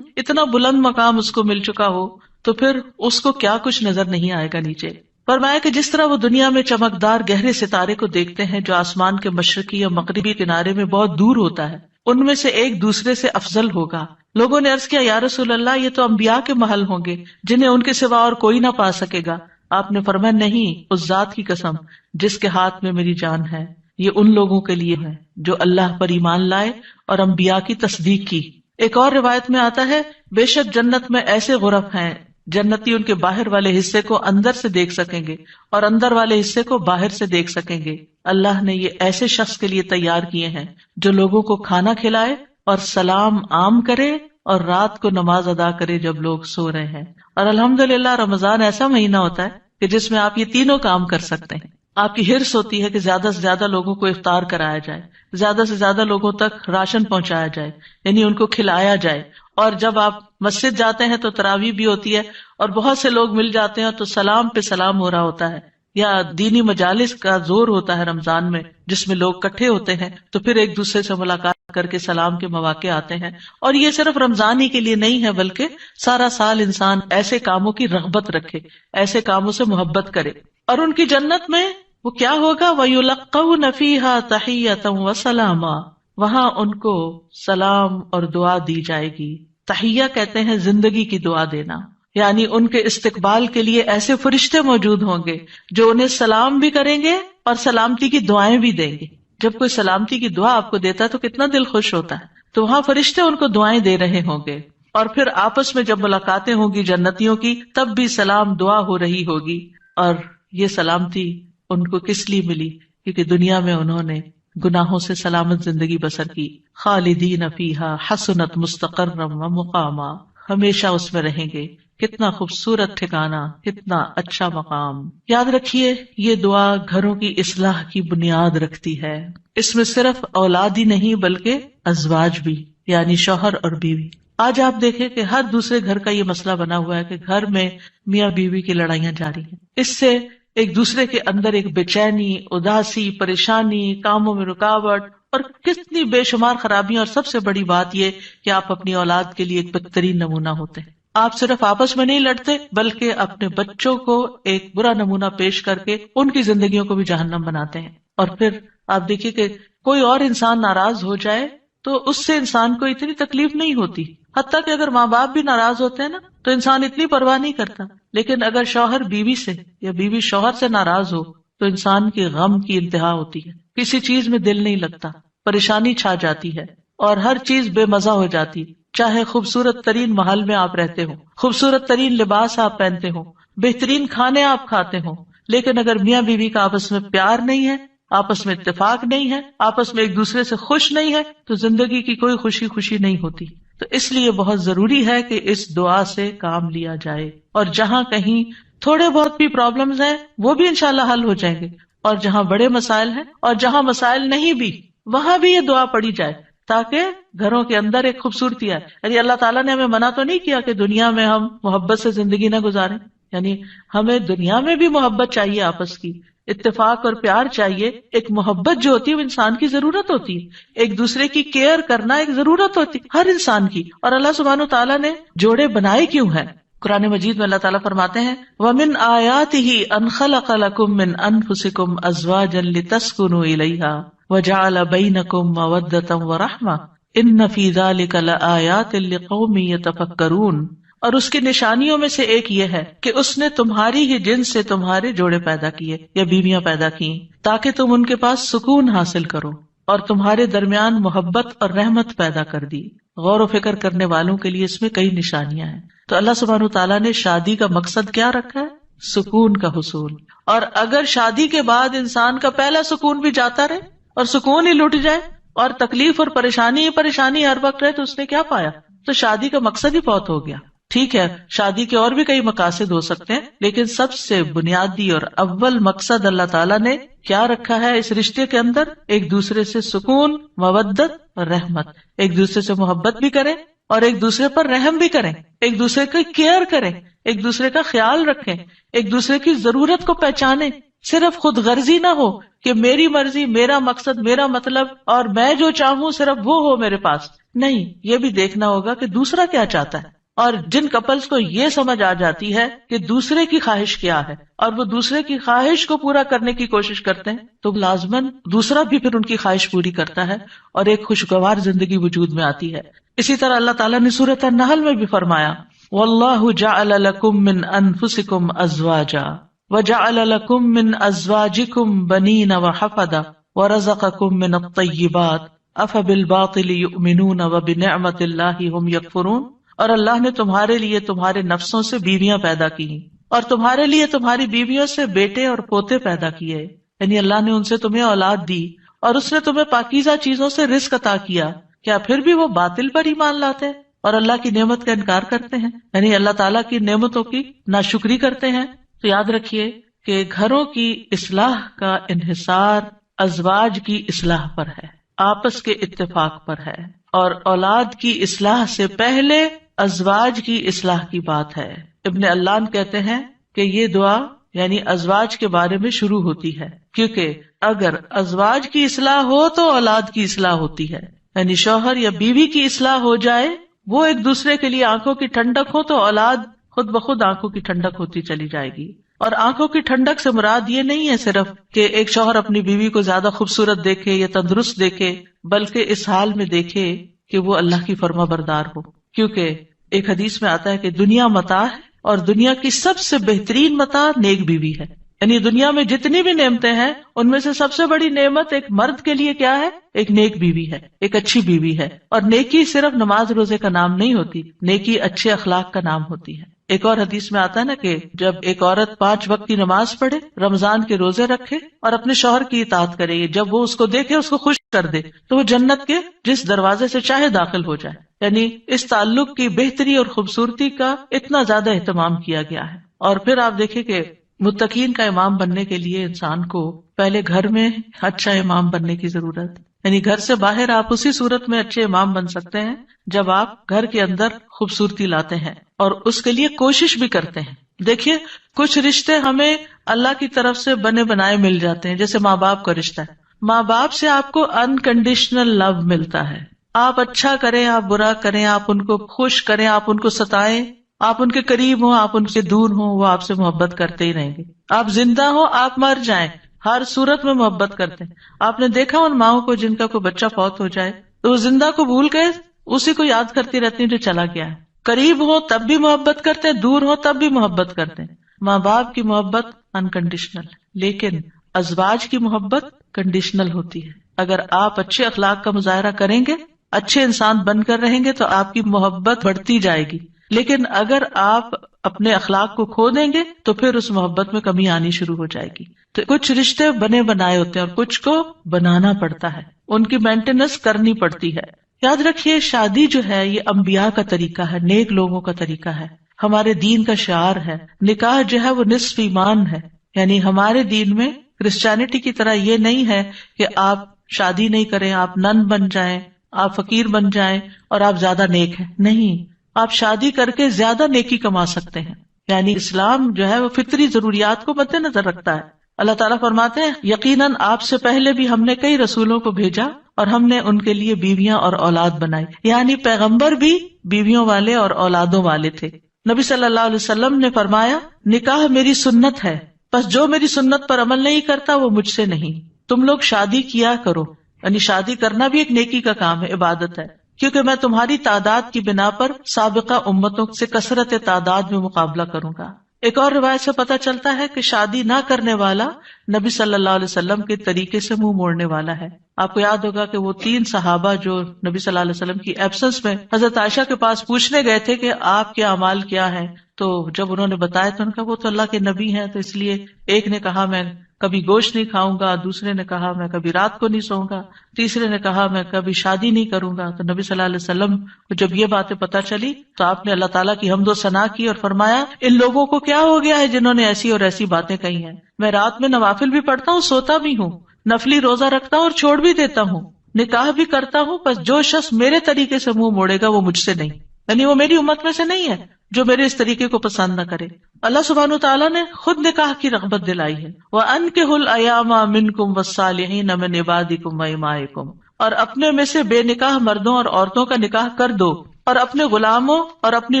اتنا بلند مقام اس کو مل چکا ہو، تو پھر اس کو کیا کچھ نظر نہیں آئے گا نیچے. فرمایا کہ جس طرح وہ دنیا میں چمکدار گہرے ستارے کو دیکھتے ہیں جو آسمان کے مشرقی یا مغربی کنارے میں بہت دور ہوتا ہے، ان میں سے ایک دوسرے سے افضل ہوگا. لوگوں نے عرض کیا یا رسول اللہ، یہ تو انبیاء کے محل ہوں گے جنہیں ان کے سوا اور کوئی نہ پا سکے گا. آپ نے فرمایا نہیں، اس ذات کی قسم جس کے ہاتھ میں میری جان ہے، یہ ان لوگوں کے لیے ہے جو اللہ پر ایمان لائے اور انبیاء کی تصدیق کی. ایک اور روایت میں آتا ہے بے شک جنت میں ایسے غرف ہیں جنتی ان کے باہر والے حصے کو اندر سے دیکھ سکیں گے اور اندر والے حصے کو باہر سے دیکھ سکیں گے. اللہ نے یہ ایسے شخص کے لیے تیار کیے ہیں جو لوگوں کو کھانا کھلائے اور سلام عام کرے اور رات کو نماز ادا کرے جب لوگ سو رہے ہیں. اور الحمدللہ رمضان ایسا مہینہ ہوتا ہے کہ جس میں آپ یہ تینوں کام کر سکتے ہیں. آپ کی ہرس ہوتی ہے کہ زیادہ سے زیادہ لوگوں کو افطار کرایا جائے، زیادہ سے زیادہ لوگوں تک راشن پہنچایا جائے، یعنی ان کو کھلایا جائے. اور جب آپ مسجد جاتے ہیں تو تراویح بھی ہوتی ہے اور بہت سے لوگ مل جاتے ہیں تو سلام پہ سلام ہو رہا ہوتا ہے. یا دینی مجالس کا زور ہوتا ہے رمضان میں جس میں لوگ اکٹھے ہوتے ہیں تو پھر ایک دوسرے سے ملاقات کر کے سلام کے مواقع آتے ہیں. اور یہ صرف رمضان ہی کے لیے نہیں ہے بلکہ سارا سال انسان ایسے کاموں کی رغبت رکھے، ایسے کاموں سے محبت کرے. اور ان کی جنت میں وہ کیا ہوگا؟ وَيُلَقَّوْنَ فِيهَا تَحِيَّةً وَسَلَامًا، وہاں ان کو سلام اور دعا دی جائے گی. تحیہ کہتے ہیں زندگی کی دعا دینا، یعنی ان کے استقبال کے لیے ایسے فرشتے موجود ہوں گے جو انہیں سلام بھی کریں گے اور سلامتی کی دعائیں بھی دیں گے. جب کوئی سلامتی کی دعا آپ کو دیتا ہے تو کتنا دل خوش ہوتا ہے. تو وہاں فرشتے ان کو دعائیں دے رہے ہوں گے. اور پھر آپس میں جب ملاقاتیں ہوں گی جنتیوں کی تب بھی سلام دعا ہو رہی ہوگی. اور یہ سلامتی ان کو کس لیے ملی؟ کیونکہ دنیا میں انہوں نے گناہوں سے سلامت زندگی بسر کی. خالدین فیہا حسنت مستقرا و مقاما، ہمیشہ اس میں رہیں گے. کتنا خوبصورت ٹھکانہ، کتنا اچھا مقام. یاد رکھیے یہ دعا گھروں کی اصلاح کی بنیاد رکھتی ہے. اس میں صرف اولاد ہی نہیں بلکہ ازواج بھی، یعنی شوہر اور بیوی. آج آپ دیکھیں کہ ہر دوسرے گھر کا یہ مسئلہ بنا ہوا ہے کہ گھر میں میاں بیوی کی لڑائیاں جاری ہیں. اس سے ایک دوسرے کے اندر ایک بے چینی، اداسی، پریشانی، کاموں میں رکاوٹ اور کتنی بے شمار خرابیاں. اور سب سے بڑی بات یہ کہ آپ اپنی اولاد کے لیے ایک بہترین نمونہ ہوتے ہیں. آپ صرف آپس میں نہیں لڑتے بلکہ اپنے بچوں کو ایک برا نمونہ پیش کر کے ان کی زندگیوں کو بھی جہنم بناتے ہیں. اور پھر آپ دیکھیے کہ کوئی اور انسان ناراض ہو جائے تو اس سے انسان کو اتنی تکلیف نہیں ہوتی، حتیٰ کہ اگر ماں باپ بھی ناراض ہوتے ہیں نا تو انسان اتنی پرواہ نہیں کرتا. لیکن اگر شوہر بیوی سے یا بیوی شوہر سے ناراض ہو تو انسان کے غم کی انتہا ہوتی ہے. کسی چیز میں دل نہیں لگتا، پریشانی چھا جاتی ہے اور ہر چیز بے مزہ ہو جاتی. چاہے خوبصورت ترین محل میں آپ رہتے ہو، خوبصورت ترین لباس آپ پہنتے ہو، بہترین کھانے آپ کھاتے ہو، لیکن اگر میاں بیوی کا آپس میں پیار نہیں ہے، آپس میں اتفاق نہیں ہے، آپس میں ایک دوسرے سے خوش نہیں ہے، تو زندگی کی کوئی خوشی نہیں ہوتی. تو اس لیے بہت ضروری ہے کہ اس دعا سے کام لیا جائے، اور جہاں کہیں تھوڑے بہت بھی پرابلمز ہیں وہ بھی انشاءاللہ حل ہو جائیں گے، اور جہاں بڑے مسائل ہیں اور جہاں مسائل نہیں بھی وہاں بھی یہ دعا پڑھی جائے تاکہ گھروں کے اندر ایک خوبصورتی آئے. یعنی اللہ تعالیٰ نے ہمیں منع تو نہیں کیا کہ دنیا میں ہم محبت سے زندگی نہ گزاریں، یعنی ہمیں دنیا میں بھی محبت چاہیے، آپس کی اتفاق اور پیار چاہیے. ایک محبت جو ہوتی ہے وہ انسان کی ضرورت ہوتی ہے، ایک دوسرے کی کیئر کرنا ایک ضرورت ہوتی ہے ہر انسان کی. اور اللہ سبحانہ تعالیٰ نے جوڑے بنائے کیوں ہیں؟ قرآن مجید میں اللہ تعالیٰ فرماتے ہیں وَمِنْ آيَاتِهِ أَنْ خَلَقَ لَكُم مِّنْ أَنفُسِكُمْ أَزْوَاجًا لِتَسْكُنُوا إِلَيْهَا وَجَعَلَ بَيْنَكُمْ مَوَدَّةً وَرَحْمَةً إِنَّ فِي ذَلِكَ لَآيَاتٍ لِقَوْمٍ يَتَفَكَّرُونَ. اور اس کی نشانیوں میں سے ایک یہ ہے کہ اس نے تمہاری ہی جنس سے تمہارے جوڑے پیدا کیے یا بیویاں پیدا کی تاکہ تم ان کے پاس سکون حاصل کرو، اور تمہارے درمیان محبت اور رحمت پیدا کر دی. غور و فکر کرنے والوں کے لیے اس میں کئی نشانیاں ہیں. تو اللہ سبحانہ تعالیٰ نے شادی کا مقصد کیا رکھا ہے؟ سکون کا حصول. اور اگر شادی کے بعد انسان کا پہلا سکون بھی جاتا رہے اور سکون ہی لٹ جائے اور تکلیف اور پریشانی ہر وقت رہے تو اس نے کیا پایا؟ تو شادی کا مقصد ہی فوت ہو گیا. ٹھیک ہے، شادی کے اور بھی کئی مقاصد ہو سکتے ہیں، لیکن سب سے بنیادی اور اول مقصد اللہ تعالیٰ نے کیا رکھا ہے اس رشتے کے اندر؟ ایک دوسرے سے سکون، مودت اور رحمت. ایک دوسرے سے محبت بھی کریں اور ایک دوسرے پر رحم بھی کریں، ایک دوسرے کی کیئر کریں، ایک دوسرے کا خیال رکھیں، ایک دوسرے کی ضرورت کو پہچانیں. صرف خود غرضی نہ ہو کہ میری مرضی، میرا مقصد، میرا مطلب اور میں جو چاہوں صرف وہ ہو میرے پاس. نہیں، یہ بھی دیکھنا ہوگا کہ دوسرا کیا چاہتا ہے. اور جن کپلز کو یہ سمجھ آ جاتی ہے کہ دوسرے کی خواہش کیا ہے اور وہ دوسرے کی خواہش کو پورا کرنے کی کوشش کرتے ہیں تو لازماً دوسرا بھی پھر ان کی خواہش پوری کرتا ہے اور ایک خوشگوار زندگی وجود میں آتی ہے. اسی طرح اللہ تعالیٰ نے سورۃ النحل میں بھی فرمایا وَاللَّهُ جَعَلَ لَكُم مِّنْ أَنفُسِكُمْ أَزْوَاجًا وَجَعَلَ لَكُم مِّنْ أَزْوَاجِكُمْ بَنِينَ وَحَفَدَةً وَرَزَقَكُم مِّنَ الطَّيِّبَاتِ أَفَبِالْبَاطِلِ يُؤْمِنُونَ وَبِنِعْمَةِ اللَّهِ هُمْ يَكْفُرُونَ. اور اللہ نے تمہارے لیے تمہارے نفسوں سے بیویاں پیدا کی اور تمہارے لیے تمہاری بیویوں سے بیٹے اور پوتے پیدا کیے. یعنی اللہ نے ان سے تمہیں اولاد دی اور اس نے تمہیں پاکیزہ چیزوں سے رزق عطا کیا. کیا پھر بھی وہ باطل پر ایمان لاتے ہیں اور اللہ کی نعمت کا انکار کرتے ہیں، یعنی اللہ تعالیٰ کی نعمتوں کی ناشکری کرتے ہیں؟ تو یاد رکھیے کہ گھروں کی اصلاح کا انحصار ازواج کی اصلاح پر ہے، آپس کے اتفاق پر ہے، اور اولاد کی اصلاح سے پہلے ازواج کی اصلاح کی بات ہے. ابن علان کہتے ہیں کہ یہ دعا یعنی ازواج کے بارے میں شروع ہوتی ہے، کیونکہ اگر ازواج کی اصلاح ہو تو اولاد کی اصلاح ہوتی ہے. یعنی شوہر یا بیوی کی اصلاح ہو جائے، وہ ایک دوسرے کے لیے آنکھوں کی ٹھنڈک ہو، تو اولاد خود بخود آنکھوں کی ٹھنڈک ہوتی چلی جائے گی. اور آنکھوں کی ٹھنڈک سے مراد یہ نہیں ہے صرف کہ ایک شوہر اپنی بیوی کو زیادہ خوبصورت دیکھے یا تندرست دیکھے، بلکہ اس حال میں دیکھے کہ وہ اللہ کی فرما بردار ہو. کیونکہ ایک حدیث میں آتا ہے کہ دنیا متاع ہے اور دنیا کی سب سے بہترین متاع نیک بیوی ہے. یعنی دنیا میں جتنی بھی نعمتیں ہیں ان میں سے سب سے بڑی نعمت ایک مرد کے لیے کیا ہے؟ ایک نیک بیوی ہے، ایک اچھی بیوی ہے. اور نیکی صرف نماز روزے کا نام نہیں ہوتی، نیکی اچھے اخلاق کا نام ہوتی ہے. ایک اور حدیث میں آتا ہے نا کہ جب ایک عورت 5 وقت کی نماز پڑھے، رمضان کے روزے رکھے اور اپنے شوہر کی اطاعت کرے، جب وہ اس کو دیکھے، اس کو خوش کر دے، تو وہ جنت کے جس دروازے سے چاہے داخل ہو جائے. یعنی اس تعلق کی بہتری اور خوبصورتی کا اتنا زیادہ اہتمام کیا گیا ہے. اور پھر آپ دیکھیں کہ متقین کا امام بننے کے لیے انسان کو پہلے گھر میں اچھا امام بننے کی ضرورت، یعنی گھر سے باہر آپ اسی صورت میں اچھے امام بن سکتے ہیں جب آپ گھر کے اندر خوبصورتی لاتے ہیں اور اس کے لیے کوشش بھی کرتے ہیں. دیکھیے کچھ رشتے ہمیں اللہ کی طرف سے بنے بنائے مل جاتے ہیں، جیسے ماں باپ کا رشتہ ہے. ماں باپ سے آپ کو انکنڈیشنل لو ملتا ہے. آپ اچھا کریں، آپ برا کریں، آپ ان کو خوش کریں، آپ ان کو ستائیں، آپ ان کے قریب ہوں، آپ ان سے دور ہوں، وہ آپ سے محبت کرتے ہی رہیں گے. آپ زندہ ہوں، آپ مر جائیں، ہر صورت میں محبت کرتے ہیں. آپ نے دیکھا ان ماؤں کو جن کا کوئی بچہ فوت ہو جائے تو وہ زندہ کو بھول گئے اسی کو یاد کرتی رہتی ہیں جو چلا گیا ہے. قریب ہو تب بھی محبت کرتے ہیں، دور ہو تب بھی محبت کرتے ہیں. ماں باپ کی محبت انکنڈیشنل، لیکن ازواج کی محبت کنڈیشنل ہوتی ہے. اگر آپ اچھے اخلاق کا مظاہرہ کریں گے، اچھے انسان بن کر رہیں گے تو آپ کی محبت بڑھتی جائے گی. لیکن اگر آپ اپنے اخلاق کو کھو دیں گے تو پھر اس محبت میں کمی آنی شروع ہو جائے گی. تو کچھ رشتے بنے بنائے ہوتے ہیں اور کچھ کو بنانا پڑتا ہے، ان کی مینٹیننس کرنی پڑتی ہے. یاد رکھیے شادی جو ہے یہ انبیاء کا طریقہ ہے، نیک لوگوں کا طریقہ ہے، ہمارے دین کا شعار ہے. نکاح جو ہے وہ نصف ایمان ہے، یعنی ہمارے دین میں کرسچینٹی کی طرح یہ نہیں ہے کہ آپ شادی نہیں کریں، آپ نن بن جائیں، آپ فقیر بن جائیں اور آپ زیادہ نیک ہیں. نہیں، آپ شادی کر کے زیادہ نیکی کما سکتے ہیں. یعنی اسلام جو ہے وہ فطری ضروریات کو مد نظر رکھتا ہے. اللہ تعالیٰ فرماتے ہیں یقیناً آپ سے پہلے بھی ہم نے کئی رسولوں کو بھیجا اور ہم نے ان کے لیے بیویاں اور اولاد بنائی. یعنی پیغمبر بھی بیویوں والے اور اولادوں والے تھے. نبی صلی اللہ علیہ وسلم نے فرمایا نکاح میری سنت ہے، بس جو میری سنت پر عمل نہیں کرتا وہ مجھ سے نہیں. تم لوگ شادی کیا کرو، یعنی شادی کرنا بھی ایک نیکی کا کام ہے، عبادت ہے، کیونکہ میں تمہاری تعداد کی بنا پر سابقہ امتوں سے کثرت تعداد میں مقابلہ کروں گا. ایک اور روایت سے پتہ چلتا ہے کہ شادی نہ کرنے والا نبی صلی اللہ علیہ وسلم کے طریقے سے منہ موڑنے والا ہے. آپ کو یاد ہوگا کہ وہ 3 صحابہ جو نبی صلی اللہ علیہ وسلم کی ایبسنس میں حضرت عائشہ کے پاس پوچھنے گئے تھے کہ آپ کے اعمال کیا ہیں، تو جب انہوں نے بتایا تو انہوں نے کہا وہ تو اللہ کے نبی ہیں، تو اس لیے ایک نے کہا میں کبھی گوشت نہیں کھاؤں گا، دوسرے نے کہا میں کبھی رات کو نہیں سوؤں گا، تیسرے نے کہا میں کبھی شادی نہیں کروں گا. تو نبی صلی اللہ علیہ وسلم کو جب یہ باتیں پتہ چلی تو آپ نے اللہ تعالیٰ کی حمد و ثنا کی اور فرمایا ان لوگوں کو کیا ہو گیا ہے جنہوں نے ایسی اور ایسی باتیں کہی ہیں. میں رات میں نوافل بھی پڑھتا ہوں، سوتا بھی ہوں، نفلی روزہ رکھتا ہوں اور چھوڑ بھی دیتا ہوں، نکاح بھی کرتا ہوں، بس جو شخص میرے طریقے سے منہ موڑے گا وہ مجھ سے نہیں، یعنی وہ میری امت میں سے نہیں ہے جو میرے اس طریقے کو پسند نہ کرے. اللہ سبحانہ وتعالیٰ نے خود نکاح کی رغبت دلائی ہے. وَأَنكِحُوا الْأَيَامَ مِنكُمْ وَالصَّالِحِينَ مِنْ عِبَادِكُمْ وَإِمَائِكُمْ، اور اپنے میں سے بے نکاح مردوں اور عورتوں کا نکاح کر دو، اور اپنے غلاموں اور اپنی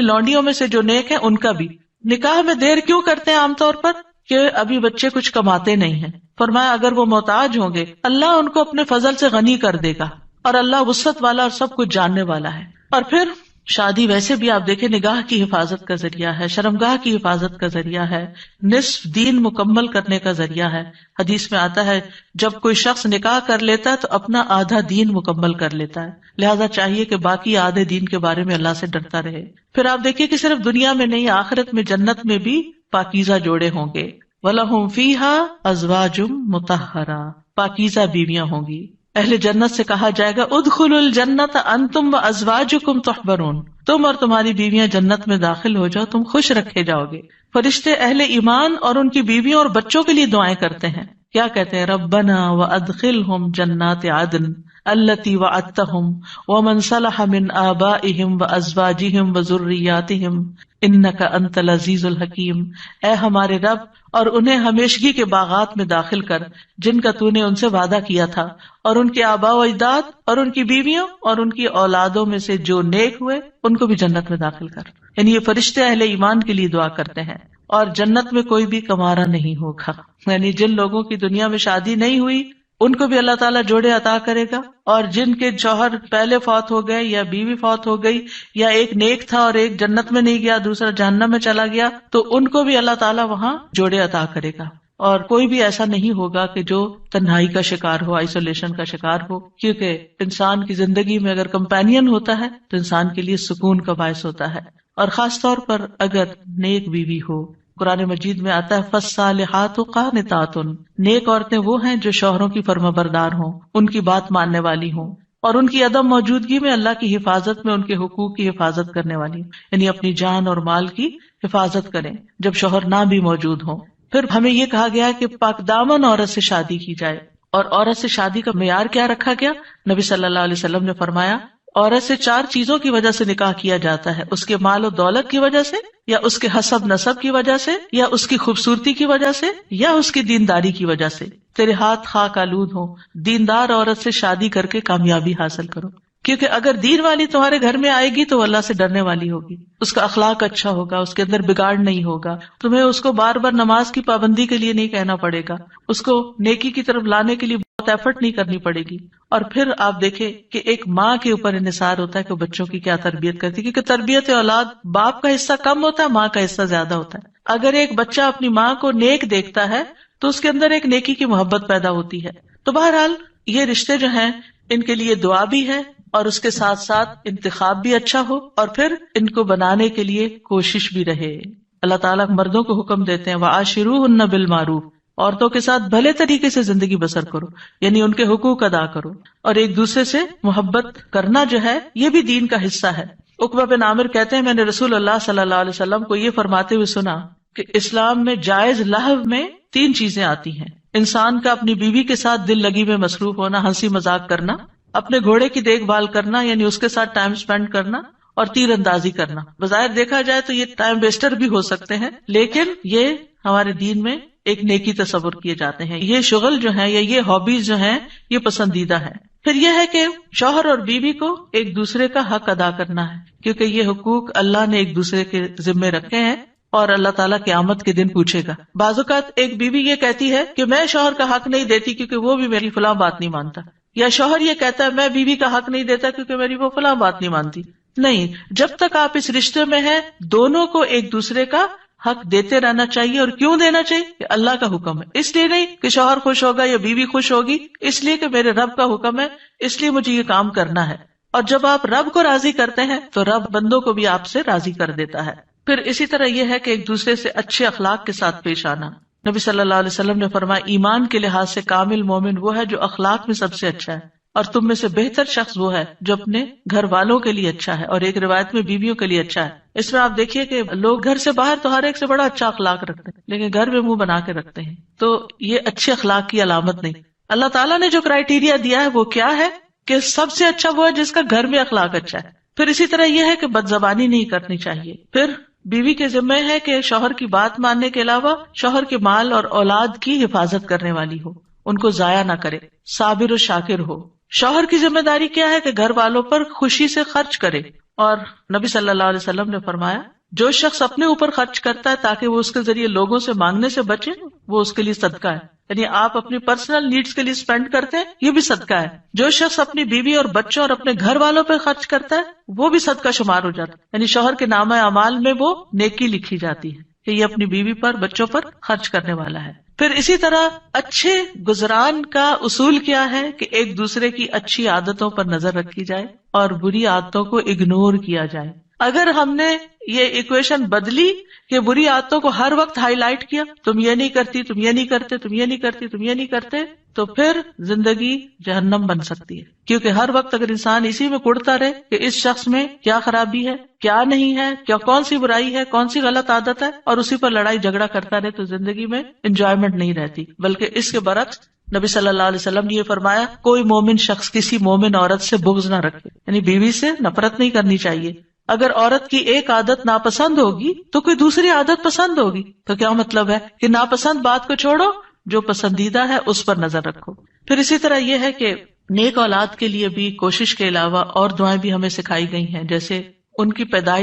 لونڈیوں میں سے جو نیک ہیں ان کا بھی. نکاح میں دیر کیوں کرتے ہیں عام طور پر؟ کہ ابھی بچے کچھ کماتے نہیں ہیں. فرمایا اگر وہ محتاج ہوں گے اللہ ان کو اپنے فضل سے غنی کر دے گا، اور اللہ وسعت والا اور سب کچھ جاننے والا ہے. اور پھر شادی ویسے بھی آپ دیکھیں نگاہ کی حفاظت کا ذریعہ ہے، شرمگاہ کی حفاظت کا ذریعہ ہے، نصف دین مکمل کرنے کا ذریعہ ہے. حدیث میں آتا ہے جب کوئی شخص نکاح کر لیتا ہے تو اپنا آدھا دین مکمل کر لیتا ہے، لہذا چاہیے کہ باقی آدھے دین کے بارے میں اللہ سے ڈرتا رہے. پھر آپ دیکھیے کہ صرف دنیا میں نہیں، آخرت میں جنت میں بھی پاکیزہ جوڑے ہوں گے. وَلَهُمْ فِيهَا أَزْوَاجٌ مُطَهَّرَةٌ، پاکیزہ بیویاں ہوں گی. اہل جنت سے کہا جائے گا ادخلوا الجنت انتم وازواجکم تحبرون، تم اور تمہاری بیویاں جنت میں داخل ہو جاؤ، تم خوش رکھے جاؤ گے. فرشتے اہل ایمان اور ان کی بیویوں اور بچوں کے لیے دعائیں کرتے ہیں. کیا کہتے ہیں؟ ربنا وادخلہم جنات عدن التی وعدتہم ومن صلح من آبائہم وازواجہم وذریاتہم انک انت العزیز الحکیم. اے ہمارے رب، اور انہیں ہمیشگی کے باغات میں داخل کر جن کا تو نے ان سے وعدہ کیا تھا، اور ان کے آباء و اجداد اور ان کی بیویوں اور ان کی اولادوں میں سے جو نیک ہوئے ان کو بھی جنت میں داخل کر. یعنی یہ فرشتے اہل ایمان کے لیے دعا کرتے ہیں. اور جنت میں کوئی بھی کمارا نہیں ہوگا، یعنی جن لوگوں کی دنیا میں شادی نہیں ہوئی ان کو بھی اللہ تعالیٰ جوڑے عطا کرے گا، اور جن کے شوہر پہلے فوت ہو گئے یا بیوی فوت ہو گئی یا ایک نیک تھا اور ایک جنت میں نہیں گیا دوسرا جہنم میں چلا گیا تو ان کو بھی اللہ تعالیٰ وہاں جوڑے عطا کرے گا. اور کوئی بھی ایسا نہیں ہوگا کہ جو تنہائی کا شکار ہو، آئسولیشن کا شکار ہو، کیونکہ انسان کی زندگی میں اگر کمپینین ہوتا ہے تو انسان کے لیے سکون کا باعث ہوتا ہے. اور خاص طور پر اگر نیک بیوی ہو. قرآن مجید میں آتا ہے فالصالحات قانتات، نیک عورتیں وہ ہیں جو شوہروں کی فرما بردار ہوں، ان کی بات ماننے والی ہوں، اور ان کی عدم موجودگی میں اللہ کی حفاظت میں ان کے حقوق کی حفاظت کرنے والی، یعنی اپنی جان اور مال کی حفاظت کریں جب شوہر نہ بھی موجود ہوں. پھر ہمیں یہ کہا گیا کہ پاک دامن عورت سے شادی کی جائے. اور عورت سے شادی کا معیار کیا رکھا گیا؟ نبی صلی اللہ علیہ وسلم نے فرمایا عورت سے 4 چیزوں کی وجہ سے نکاح کیا جاتا ہے، اس کے مال و دولت کی وجہ سے، یا اس کے حسب نسب کی وجہ سے، یا اس کی خوبصورتی کی وجہ سے، یا اس کی دینداری کی وجہ سے. تیرے ہاتھ خاک آلود ہوں، دیندار عورت سے شادی کر کے کامیابی حاصل کرو، کیونکہ اگر دین والی تمہارے گھر میں آئے گی تو وہ اللہ سے ڈرنے والی ہوگی، اس کا اخلاق اچھا ہوگا، اس کے اندر بگاڑ نہیں ہوگا، تمہیں اس کو بار بار نماز کی پابندی کے لیے نہیں کہنا پڑے گا، اس کو نیکی کی طرف لانے کے لیے بہت ایفرٹ نہیں کرنی پڑے گی. اور پھر آپ دیکھیں کہ ایک ماں کے اوپر انحصار ہوتا ہے کہ بچوں کی کیا تربیت کرتی ہے، کیونکہ تربیت اولاد باپ کا حصہ کم ہوتا ہے، ماں کا حصہ زیادہ ہوتا ہے. اگر ایک بچہ اپنی ماں کو نیک دیکھتا ہے تو اس کے اندر ایک نیکی کی محبت پیدا ہوتی ہے. تو بہرحال یہ رشتے جو ہیں ان کے لیے دعا بھی ہے اور اس کے ساتھ ساتھ انتخاب بھی اچھا ہو، اور پھر ان کو بنانے کے لیے کوشش بھی رہے. اللہ تعالیٰ مردوں کو حکم دیتے ہیں وَعَاشِرُوهُنَّ بِالْمَعْرُوفِ، عورتوں کے ساتھ بھلے طریقے سے زندگی بسر کرو، یعنی ان کے حقوق ادا کرو، اور ایک دوسرے سے محبت کرنا جو ہے یہ بھی دین کا حصہ ہے۔ عقبہ بن عامر کہتے ہیں میں نے رسول اللہ صلی اللہ علیہ وسلم کو یہ فرماتے ہوئے سنا کہ اسلام میں جائز لہو میں 3 چیزیں آتی ہیں: انسان کا اپنی بیوی کے ساتھ دل لگی میں مصروف ہونا، ہنسی مذاق کرنا، اپنے گھوڑے کی دیکھ بھال کرنا یعنی اس کے ساتھ ٹائم سپینڈ کرنا، اور تیر اندازی کرنا۔ بظاہر دیکھا جائے تو یہ ٹائم ویسٹر بھی ہو سکتے ہیں، لیکن یہ ہمارے دین میں ایک نیکی تصور کیے جاتے ہیں۔ یہ شغل جو ہے یا یہ ہابیز جو ہیں یہ پسندیدہ ہے۔ پھر یہ ہے کہ شوہر اور بیوی کو ایک دوسرے کا حق ادا کرنا ہے، کیونکہ یہ حقوق اللہ نے ایک دوسرے کے ذمے رکھے ہیں اور اللہ تعالیٰ قیامت کے دن پوچھے گا۔ بعض اوقات ایک بیوی یہ کہتی ہے کہ میں شوہر کا حق نہیں دیتی کیونکہ وہ بھی میری فلاں بات نہیں مانتا، یا شوہر یہ کہتا ہے میں بیوی کا حق نہیں دیتا کیونکہ میری وہ فلاں بات نہیں مانتی۔ نہیں، جب تک آپ اس رشتے میں ہیں دونوں کو ایک دوسرے کا حق دیتے رہنا چاہیے۔ اور کیوں دینا چاہیے؟ کہ اللہ کا حکم ہے، اس لیے نہیں کہ شوہر خوش ہوگا یا بیوی خوش ہوگی، اس لیے کہ میرے رب کا حکم ہے، اس لیے مجھے یہ کام کرنا ہے۔ اور جب آپ رب کو راضی کرتے ہیں تو رب بندوں کو بھی آپ سے راضی کر دیتا ہے۔ پھر اسی طرح یہ ہے کہ ایک دوسرے سے اچھے اخلاق کے ساتھ پیش آنا۔ نبی صلی اللہ علیہ وسلم نے فرمایا ایمان کے لحاظ سے کامل مومن وہ ہے جو اخلاق میں سب سے اچھا ہے، اور تم میں سے بہتر شخص وہ ہے جو اپنے گھر والوں کے لیے اچھا ہے، اور ایک روایت میں بیویوں کے لیے اچھا ہے۔ اس میں آپ دیکھیے کہ لوگ گھر سے باہر تو ہر ایک سے بڑا اچھا اخلاق رکھتے ہیں، لیکن گھر میں منہ بنا کے رکھتے ہیں، تو یہ اچھے اخلاق کی علامت نہیں۔ اللہ تعالیٰ نے جو کرائیٹیریا دیا ہے وہ کیا ہے کہ سب سے اچھا وہ ہے جس کا گھر میں اخلاق اچھا ہے۔ پھر اسی طرح یہ ہے کہ بد زبانی نہیں کرنی چاہیے۔ پھر بیوی کے ذمہ ہے کہ شوہر کی بات ماننے کے علاوہ شوہر کے مال اور اولاد کی حفاظت کرنے والی ہو، ان کو ضائع نہ کرے، صابر و شاکر ہو۔ شوہر کی ذمہ داری کیا ہے کہ گھر والوں پر خوشی سے خرچ کرے، اور نبی صلی اللہ علیہ وسلم نے فرمایا جو شخص اپنے اوپر خرچ کرتا ہے تاکہ وہ اس کے ذریعے لوگوں سے مانگنے سے بچے، وہ اس کے لیے صدقہ ہے۔ یعنی آپ اپنی پرسنل نیڈز کے لیے اسپینڈ کرتے ہیں، یہ بھی صدقہ ہے۔ جو شخص اپنی بیوی اور بچوں اور اپنے گھر والوں پہ خرچ کرتا ہے وہ بھی صدقہ شمار ہو جاتا ہے، یعنی شوہر کے نامہ اعمال میں وہ نیکی لکھی جاتی ہے کہ یہ اپنی بیوی پر بچوں پر خرچ کرنے والا ہے۔ پھر اسی طرح اچھے گزران کا اصول کیا ہے کہ ایک دوسرے کی اچھی عادتوں پر نظر رکھی جائے اور بری عادتوں کو اگنور کیا جائے۔ اگر ہم نے یہ ایکویشن بدلی کہ بری عادتوں کو ہر وقت ہائی لائٹ کیا، تم یہ نہیں کرتی، تم یہ نہیں کرتے، تم یہ نہیں کرتی، تم یہ نہیں کرتے، تو پھر زندگی جہنم بن سکتی ہے۔ کیونکہ ہر وقت اگر انسان اسی میں کڑتا رہے کہ اس شخص میں کیا خرابی ہے، کیا نہیں ہے، کیا کون سی برائی ہے، کون سی غلط عادت ہے، اور اسی پر لڑائی جھگڑا کرتا رہے، تو زندگی میں انجوائمنٹ نہیں رہتی۔ بلکہ اس کے برعکس نبی صلی اللہ علیہ وسلم نے یہ فرمایا کوئی مومن شخص کسی مومن عورت سے بغض نہ رکھے، یعنی بیوی سے نفرت نہیں کرنی چاہیے۔ اگر عورت کی ایک عادت ناپسند ہوگی تو کوئی دوسری عادت پسند ہوگی، تو کیا مطلب ہے کہ ناپسند بات کو چھوڑو، جو پسندیدہ ہے اس پر نظر رکھو۔ پھر اسی طرح یہ ہے کہ نیک اولاد کے لیے بھی کوشش کے علاوہ اور دعائیں بھی ہمیں سکھائی گئی ہیں، جیسے ان کی پیدائش